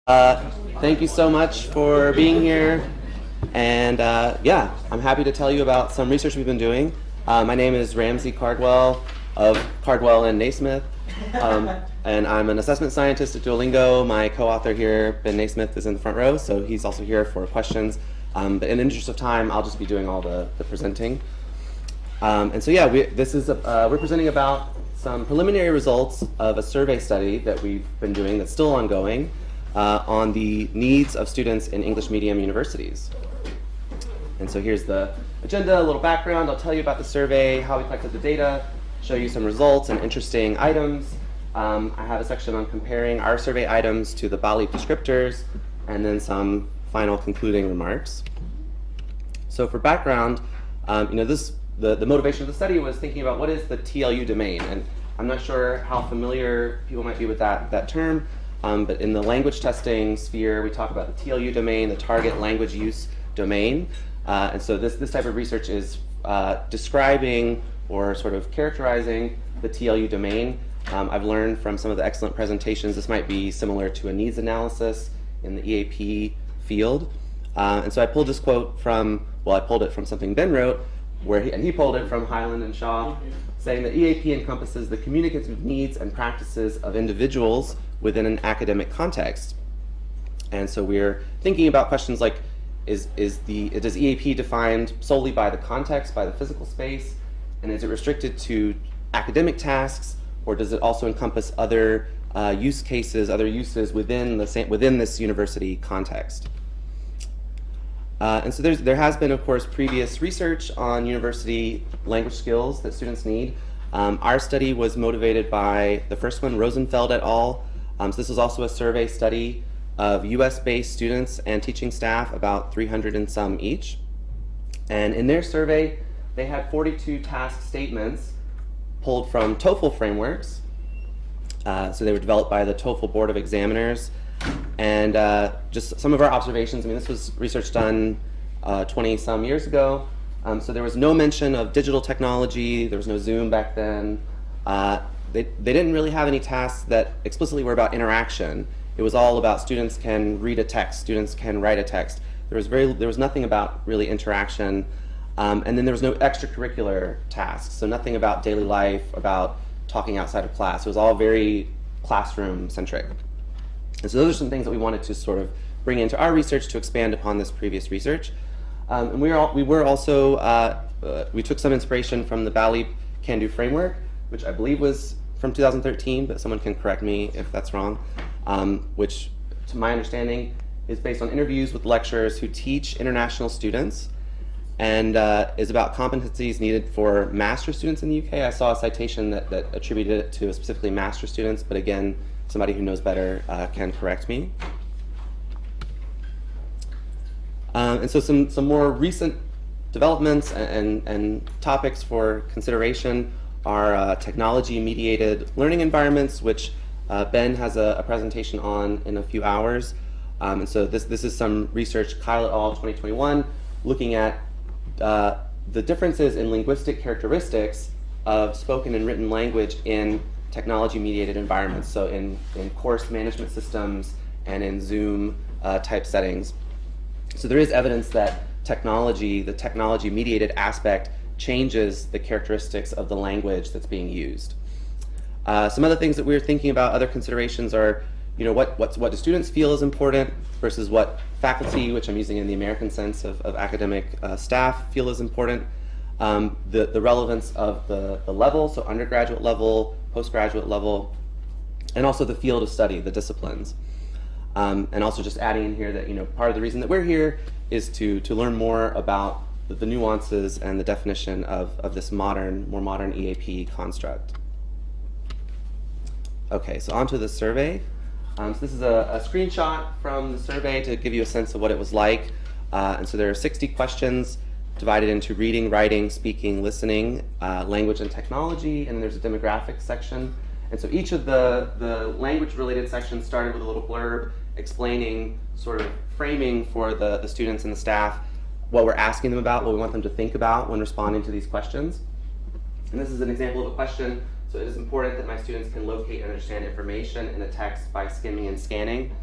Thank you so much for being here. And yeah, I'm happy to tell you about some research we've been doing. My name is Ramsey Cardwell of Cardwell and Naismith. And I'm an assessment scientist at Duolingo. My co-author here, Ben Naismith, is in the front row, so he's also here for questions. But in the interest of time, I'll just be doing all the presenting. And so yeah, we're presenting about some preliminary results of a survey study that we've been doing that's still ongoing on the needs of students in English medium universities. And so here's the agenda, a little background. I'll tell you about the survey, how we collected the data, show you some results and interesting items. I have a section on comparing our survey items to the BALEAP descriptors, and then some final concluding remarks. So for background, the motivation of the study was thinking about what is the TLU domain. And I'm not sure how familiar people might be with that term, but in the language testing sphere, we talk about the TLU domain, the target language use domain. And so this type of research is describing or sort of characterizing the TLU domain. I've learned from some of the excellent presentations this might be similar to a needs analysis in the EAP field. And so I pulled this quote from, I pulled it from something Ben wrote, and he pulled it from Highland and Shaw, saying that EAP encompasses the communicative needs and practices of individuals within an academic context. And so we're thinking about questions like, does EAP defined solely by the context, by the physical space, and is it restricted to academic tasks, or does it also encompass other use cases, other uses within this university context? And so there has been, of course, previous research on university language skills that students need. Our study was motivated by the first one, Rosenfeld et al. So this was also a survey study of US-based students and teaching staff, about 300 and some each. And in their survey, they had 42 task statements pulled from TOEFL frameworks. So they were developed by the TOEFL Board of Examiners. And just some of our observations, this was research done 20-some years ago. So there was no mention of digital technology, there was no Zoom back then. They didn't really have any tasks that explicitly were about interaction. It was all about students can read a text, students can write a text. There was nothing about really interaction. And then there was no extracurricular tasks, so nothing about daily life, about talking outside of class. It was all very classroom-centric. And so those are some things that we wanted to sort of bring into our research to expand upon this previous research. And we took some inspiration from the BALEAP Can-Do framework, which I believe was from 2013, but someone can correct me if that's wrong, which, to my understanding, is based on interviews with lecturers who teach international students, and is about competencies needed for master's students in the UK. I saw a citation that attributed it to specifically master's students, but again, somebody who knows better can correct me. And so some more recent developments and topics for consideration are technology-mediated learning environments, which Ben has a presentation on in a few hours. And so this is some research, Kyle et al. 2021, looking at the differences in linguistic characteristics of spoken and written language in technology-mediated environments, so in course management systems and in Zoom type settings. So there is evidence that the technology-mediated aspect changes the characteristics of the language that's being used. Some other things that we're thinking about, other considerations are, what do students feel is important versus what faculty, which I'm using in the American sense of academic staff, feel is important. The relevance of the level, so undergraduate level, postgraduate level, and also the field of study, the disciplines. And also just adding in here that part of the reason that we're here is to learn more about the nuances and the definition of this more modern EAP construct. Okay, so onto the survey. So this is a screenshot from the survey to give you a sense of what it was like. And so there are 60 questions divided into reading, writing, speaking, listening, language and technology, and then there's a demographics section. And so each of the language-related sections started with a little blurb explaining, sort of framing for the students and the staff, what we're asking them about, what we want them to think about when responding to these questions. And this is an example of a question. So it is important that my students can locate and understand information in a text by skimming and scanning.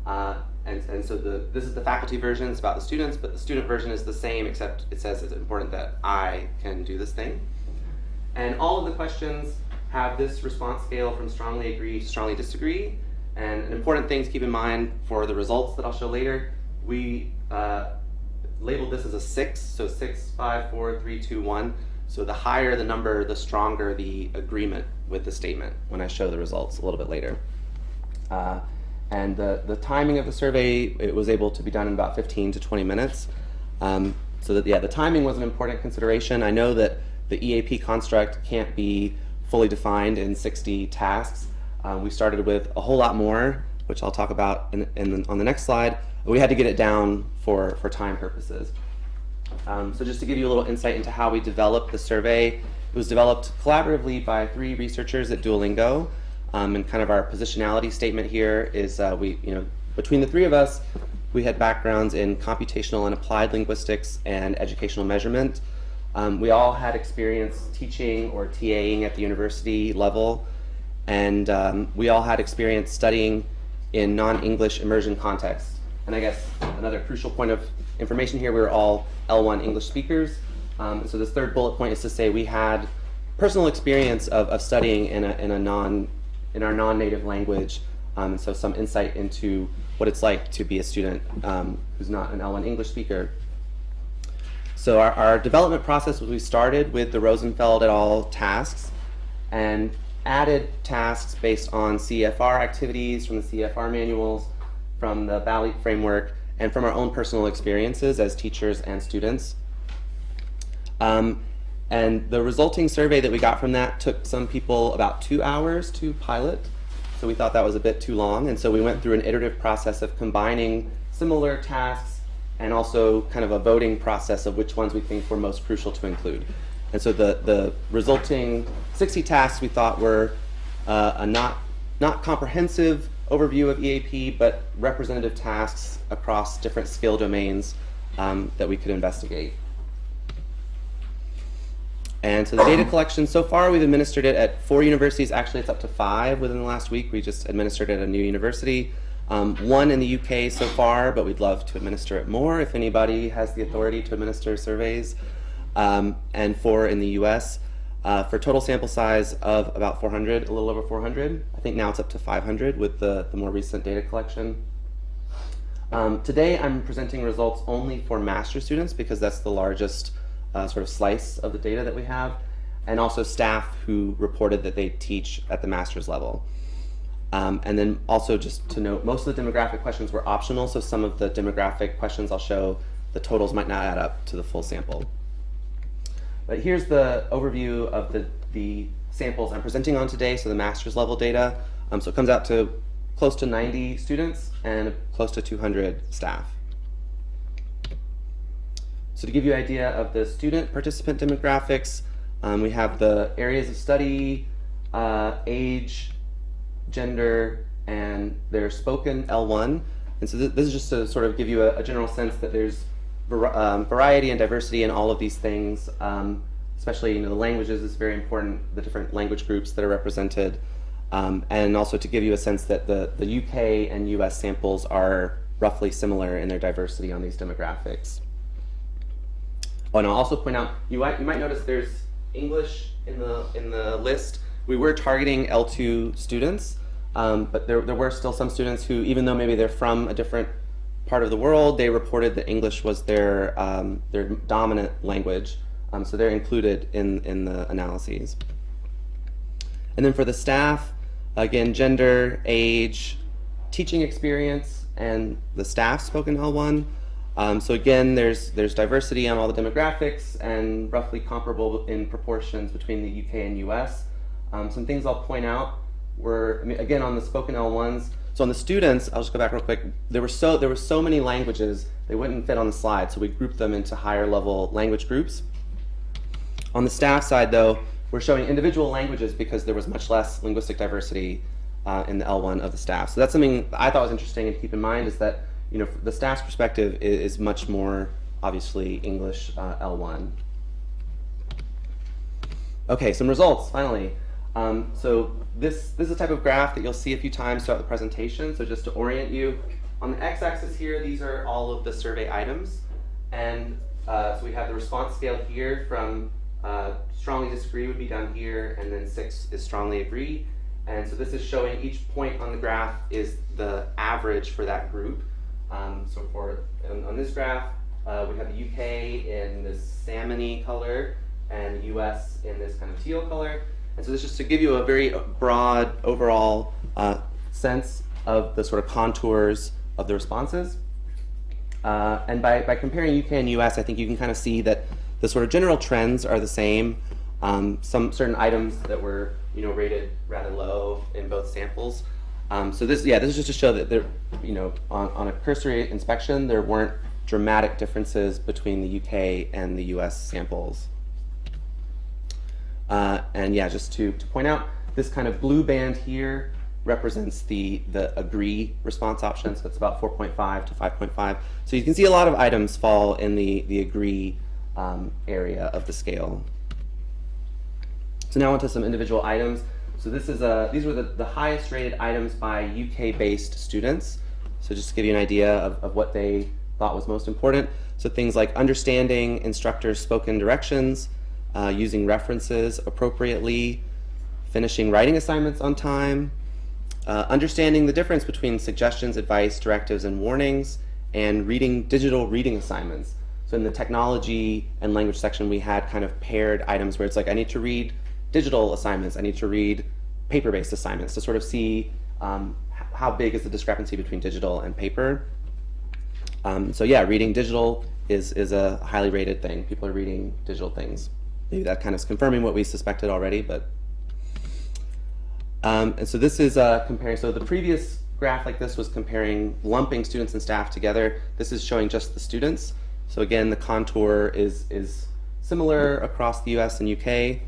And so this is the faculty version, it's about the students, but the student version is the same, except it says it's important that I can do this thing. And all of the questions have this response scale from strongly agree to strongly disagree. And an important thing to keep in mind for the results that I'll show later, we labeled this as a 6, so 6, 5, 4, 3, 2, 1. So the higher the number, the stronger the agreement with the statement when I show the results a little bit later. And the timing of the survey, it was able to be done in about 15 to 20 minutes. So that, yeah, the timing was an important consideration. I know that the EAP construct can't be fully defined in 60 tasks. We started with a whole lot more, which I'll talk about on the next slide. We had to get it down for time purposes. So just to give you a little insight into how we developed the survey, it was developed collaboratively by 3 researchers at Duolingo. And kind of our positionality statement here is between the 3 of us, we had backgrounds in computational and applied linguistics and educational measurement. We all had experience teaching or TAing at the university level, and we all had experience studying in non-English immersion contexts. And I guess another crucial point of information here, we were all L1 English speakers. So this third bullet point is to say we had personal experience of studying in our non-native language, and so some insight into what it's like to be a student who's not an L1 English speaker. So our development process was we started with the Rosenfeld et al. Tasks and added tasks based on CFR activities from the CFR manuals, from the BALEAP framework, and from our own personal experiences as teachers and students. And the resulting survey that we got from that took some people about 2 hours to pilot. So we thought that was a bit too long. And so we went through an iterative process of combining similar tasks and also kind of a voting process of which ones we think were most crucial to include. And so the resulting 60 tasks we thought were a not comprehensive overview of EAP, but representative tasks across different skill domains that we could investigate. And so the data collection, so far we've administered it at 4 universities. Actually, it's up to 5 within the last week. We just administered it at a new university. 1 in the UK so far, but we'd love to administer it more if anybody has the authority to administer surveys. And 4 in the US. For total sample size of about 400, a little over 400. I think now it's up to 500 with the more recent data collection. Today I'm presenting results only for master's students because that's the largest sort of slice of the data that we have, and also staff who reported that they teach at the master's level. And then also just to note, most of the demographic questions were optional, so some of the demographic questions I'll show, the totals might not add up to the full sample. But here's the overview of the samples I'm presenting on today, so the master's level data. So it comes out to close to 90 students and close to 200 staff. So to give you an idea of the student participant demographics, we have the areas of study, age, gender, and their spoken L1. And so this is just to sort of give you a general sense that there's variety and diversity in all of these things, especially the languages is very important, the different language groups that are represented, and also to give you a sense that the UK and US samples are roughly similar in their diversity on these demographics. Oh, and I'll also point out, you might notice there's English in the list. We were targeting L2 students, but there were still some students who, even though maybe they're from a different part of the world, they reported that English was their dominant language, so they're included in the analyses. And then for the staff, again, gender, age, teaching experience, and the staff spoken L1. So again, there's diversity on all the demographics and roughly comparable in proportions between the UK and US. Some things I'll point out were, again, on the spoken L1s. So on the students, I'll just go back real quick. There were so many languages, they wouldn't fit on the slide, so we grouped them into higher level language groups. On the staff side, though, we're showing individual languages because there was much less linguistic diversity in the L1 of the staff. So that's something I thought was interesting and keep in mind is that the staff's perspective is much more obviously English L1. Okay, some results finally. So this is a type of graph that you'll see a few times throughout the presentation. So just to orient you, On the x-axis here, these are all of the survey items. And so we have the response scale here from strongly disagree would be down here, and then 6 is strongly agree. And so this is showing each point on the graph is the average for that group. So on this graph, we have the UK in this salmon-y color and the US in this kind of teal color. And so this is just to give you a very broad overall sense of the sort of contours of the responses. And by comparing UK and US, I think you can kind of see that the sort of general trends are the same. Some certain items that were rated rather low in both samples. So this is just to show that there, on a cursory inspection, there weren't dramatic differences between the UK and the US samples. And yeah, just to point out, this kind of blue band here represents the agree response option, so it's about 4.5 to 5.5. So you can see a lot of items fall in the agree area of the scale. So now onto some individual items. So these were the highest rated items by UK-based students. So just to give you an idea of what they thought was most important. So things like understanding instructors' spoken directions, using references appropriately, finishing writing assignments on time, understanding the difference between suggestions, advice, directives, and warnings, and reading digital reading assignments. So in the technology and language section, we had kind of paired items where it's like, I need to read digital assignments, I need to read paper-based assignments to sort of see how big is the discrepancy between digital and paper. So yeah, reading digital is a highly rated thing. People are reading digital things. Maybe that kind of is confirming what we suspected already, but. And so this is comparing, so the previous graph like this was comparing lumping students and staff together. This is showing just the students. So again, the contour is similar across the US and UK.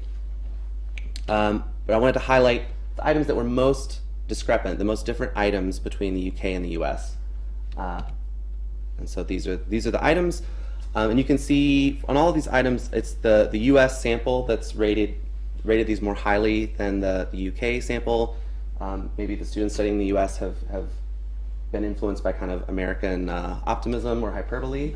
But I wanted to highlight the items that were most discrepant, the most different items between the UK and the US. And so these are the items. And you can see on all of these items, it's the US sample that's rated these more highly than the UK sample. Maybe the students studying the US have been influenced by kind of American optimism or hyperbole.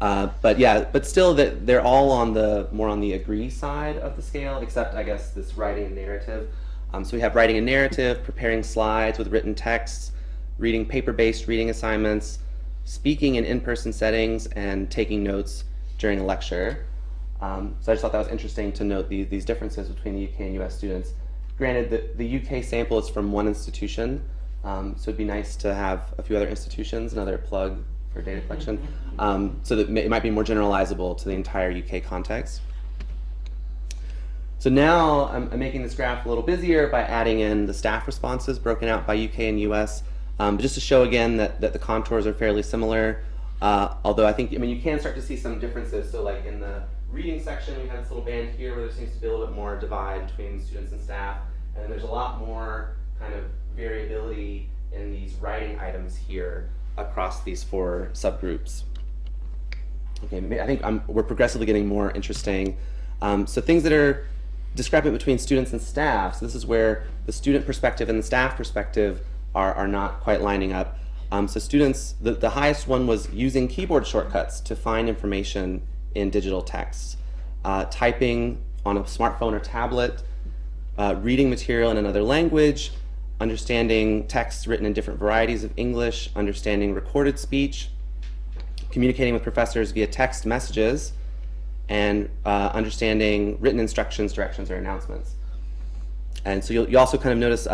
But still that they're all more on the agree side of the scale, except I guess this writing and narrative. So we have writing and narrative, preparing slides with written texts, reading paper-based reading assignments, speaking in in-person settings, and taking notes during a lecture. So I just thought that was interesting to note these differences between the UK and US students. Granted, the UK sample is from one institution, so it'd be nice to have a few other institutions, another plug for data collection, so that it might be more generalizable to the entire UK context. So now I'm making this graph a little busier by adding in the staff responses broken out by UK and US, but just to show again that the contours are fairly similar, although you can start to see some differences. So like in the reading section, we have this little band here where there seems to be a little bit more divide between students and staff, and then there's a lot more kind of variability in these writing items here across these 4 subgroups. Okay, I think we're progressively getting more interesting. So things that are discrepant between students and staff, so this is where the student perspective and the staff perspective are not quite lining up. So students, the highest one was using keyboard shortcuts to find information in digital texts, typing on a smartphone or tablet, reading material in another language, understanding texts written in different varieties of English, understanding recorded speech, communicating with professors via text messages, and understanding written instructions, directions, or announcements. And so you also kind of notice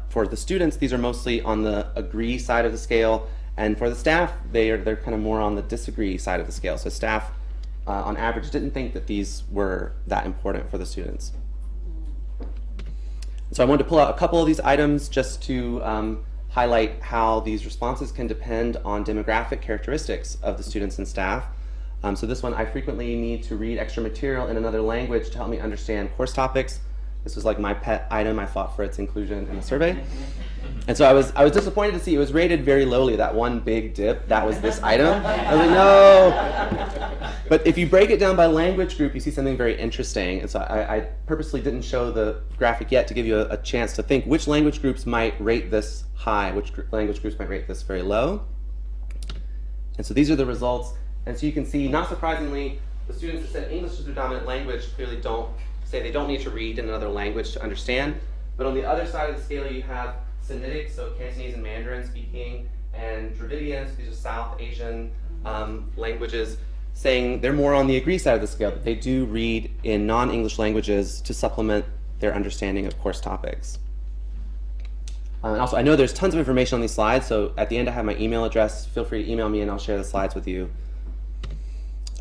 for the students, these are mostly on the agree side of the scale, and for the staff, they're kind of more on the disagree side of the scale. So staff, on average, didn't think that these were that important for the students. So I wanted to pull out a couple of these items just to highlight how these responses can depend on demographic characteristics of the students and staff. So this one, I frequently need to read extra material in another language to help me understand course topics. This was like my pet item. I fought for its inclusion in the survey. And so I was disappointed to see it was rated very lowly. That one big dip, that was this item. I was like, no. But if you break it down by language group, you see something very interesting. And so I purposely didn't show the graphic yet to give you a chance to think which language groups might rate this high, which language groups might rate this very low. And so these are the results. And so you can see, not surprisingly, the students that said English is their dominant language clearly don't say they don't need to read in another language to understand. But on the other side of the scale, you have Sinitic, so Cantonese and Mandarin speaking, and Dravidians, these are South Asian languages, saying they're more on the agree side of the scale, that they do read in non-English languages to supplement their understanding of course topics. And also, I know there's tons of information on these slides, so at the end I have my email address. Feel free to email me and I'll share the slides with you.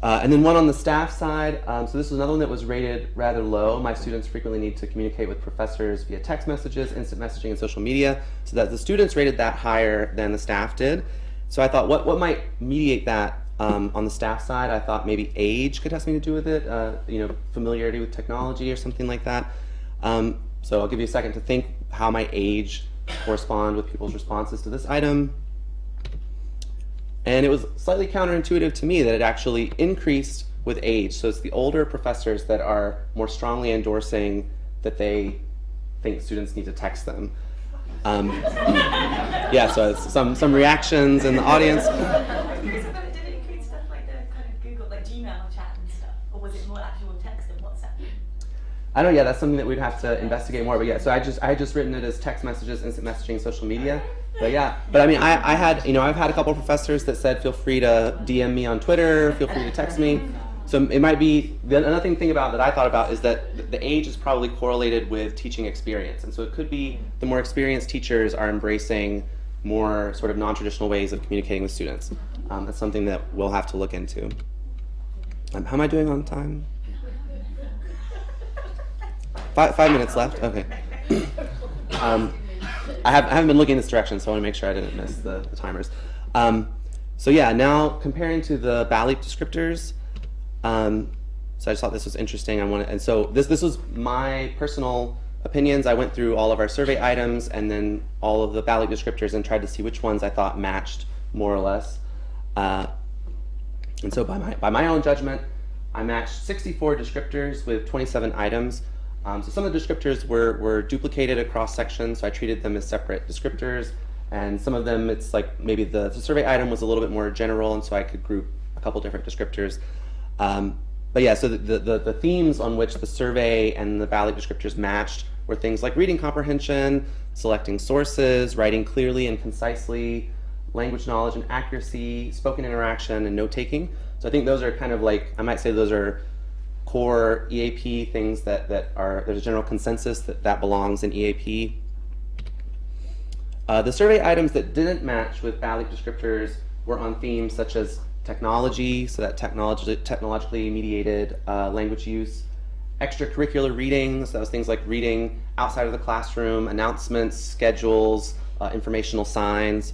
And then one on the staff side, so this was another one that was rated rather low. My students frequently need to communicate with professors via text messages, instant messaging, and social media, so that the students rated that higher than the staff did. So I thought, what might mediate that on the staff side? I thought maybe age could have something to do with it, familiarity with technology or something like that. So I'll give you a second to think how might age correspond with people's responses to this item. And it was slightly counterintuitive to me that it actually increased with age. So it's the older professors that are more strongly endorsing that they think students need to text them. Yeah, so it's some reactions in the audience. I'm curious about it. Did it include stuff like the kind of Google, like Gmail chat and stuff? Or was it more actual text and WhatsApp? I know, yeah, that's something that we'd have to investigate more. But yeah, so I had just written it as text messages, instant messaging, social media. But yeah, but I mean, I've had a couple of professors that said, feel free to DM me on Twitter, feel free to text me. So it might be, another thing about that I thought about is that the age is probably correlated with teaching experience. And so it could be the more experienced teachers are embracing more sort of non-traditional ways of communicating with students. That's something that we'll have to look into. How am I doing on time? 5 minutes left? Okay. I haven't been looking in this direction, so I want to make sure I didn't miss the timers. So yeah, now comparing to the BALEAP descriptors, so I just thought this was interesting. And so this was my personal opinions. I went through all of our survey items and then all of the BALEAP descriptors and tried to see which ones I thought matched more or less. And so by my own judgment, I matched 64 descriptors with 27 items. So some of the descriptors were duplicated across sections, so I treated them as separate descriptors. And some of them, it's like maybe the survey item was a little bit more general, and so I could group a couple different descriptors. But yeah, so the themes on which the survey and the BALEAP descriptors matched were things like reading comprehension, selecting sources, writing clearly and concisely, language knowledge and accuracy, spoken interaction, and note-taking. So I think those are kind of like, I might say those are core EAP things that are, there's a general consensus that belongs in EAP. The survey items that didn't match with BALEAP descriptors were on themes such as technology, so that technologically mediated language use, extracurricular reading, so that was things like reading outside of the classroom, announcements, schedules, informational signs,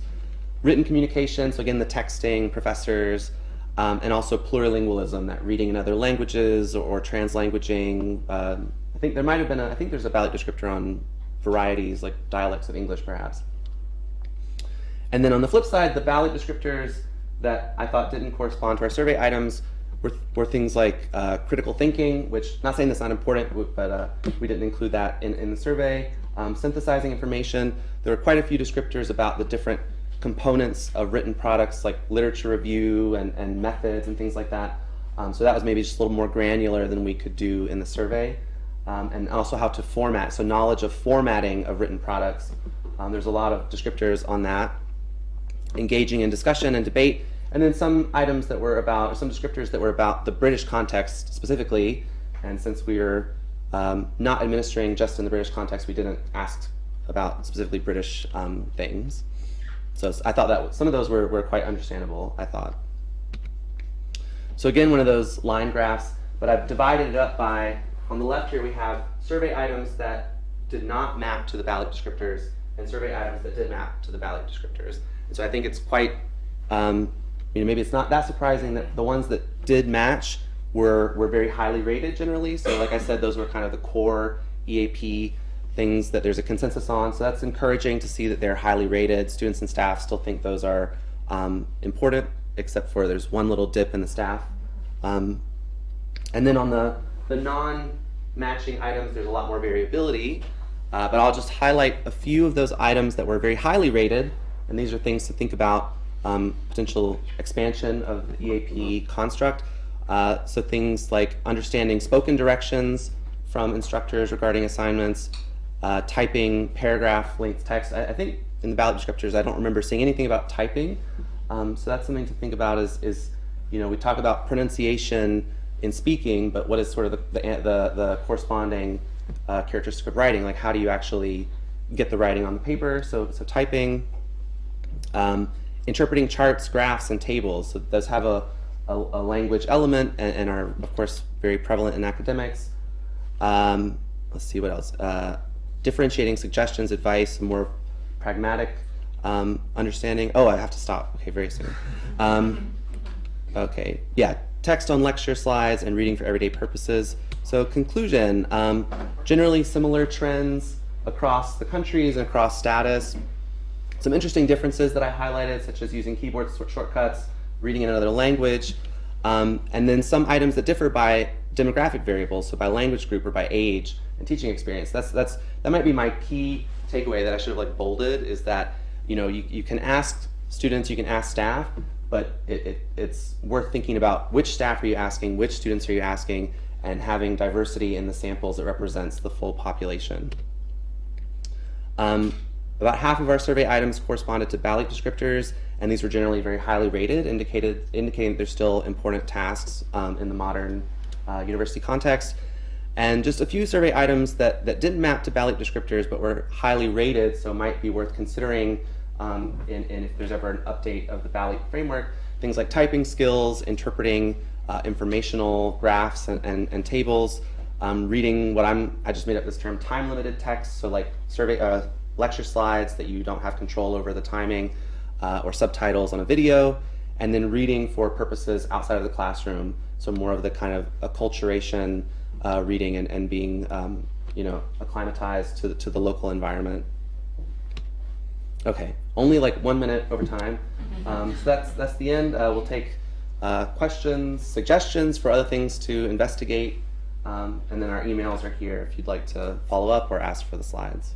written communication, so again the texting, professors, and also plurilingualism, that reading in other languages or translanguaging. I think there might have been I think there's a BALEAP descriptor on varieties, like dialects of English perhaps. And then on the flip side, the BALEAP descriptors that I thought didn't correspond to our survey items were things like critical thinking, which, not saying that's not important, but we didn't include that in the survey. Synthesizing information. There were quite a few descriptors about the different components of written products, like literature review and methods and things like that. So that was maybe just a little more granular than we could do in the survey. And also how to format, so knowledge of formatting of written products. There's a lot of descriptors on that. Engaging in discussion and debate. And then some items that were about, or some descriptors that were about the British context specifically. And since we were not administering just in the British context, we didn't ask about specifically British things. So I thought that some of those were quite understandable, I thought. So again, one of those line graphs, but I've divided it up by, on the left here we have survey items that did not map to the BALEAP descriptors and survey items that did map to the BALEAP descriptors. And so I think it's quite, maybe it's not that surprising that the ones that did match were very highly rated generally. So like I said, those were kind of the core EAP things that there's a consensus on. So that's encouraging to see that they're highly rated. Students and staff still think those are important, except for there's one little dip in the staff And then on the non-matching items, there's a lot more variability, but I'll just highlight a few of those items that were very highly rated, and these are things to think about, potential expansion of the EAP construct. So things like understanding spoken directions from instructors regarding assignments, typing paragraph length text. I think in the BALEAP descriptors, I don't remember seeing anything about typing. So that's something to think about is we talk about pronunciation in speaking, but what is sort of the corresponding characteristic of writing? Like, how do you actually get the writing on the paper? So typing, interpreting charts, graphs, and tables. So those have a language element and are, of course, very prevalent in academics. Let's see what else. Differentiating suggestions, advice, more pragmatic understanding. Oh, I have to stop. Okay, very soon. Okay, yeah, text on lecture slides and reading for everyday purposes. So conclusion, generally similar trends across the countries and across status. Some interesting differences that I highlighted, such as using keyboard shortcuts, reading in another language, and then some items that differ by demographic variables, so by language group or by age and teaching experience. That might be my key takeaway that I should have bolded, is that you can ask students, you can ask staff, but it's worth thinking about which staff are you asking, which students are you asking, and having diversity in the samples that represents the full population. About half of our survey items corresponded to BALEAP descriptors, and these were generally very highly rated, indicating that there's still important tasks in the modern university context. And just a few survey items that didn't map to BALEAP descriptors but were highly rated, so might be worth considering in if there's ever an update of the BALEAP framework. Things like typing skills, interpreting informational graphs and tables, reading I just made up this term, time-limited text, so like lecture slides that you don't have control over the timing, or subtitles on a video, and then reading for purposes outside of the classroom, so more of the kind of acculturation reading and being acclimatized to the local environment. Okay, only like 1 minute over time. So that's the end. We'll take questions, suggestions for other things to investigate, and then our emails are here if you'd like to follow up or ask for the slides.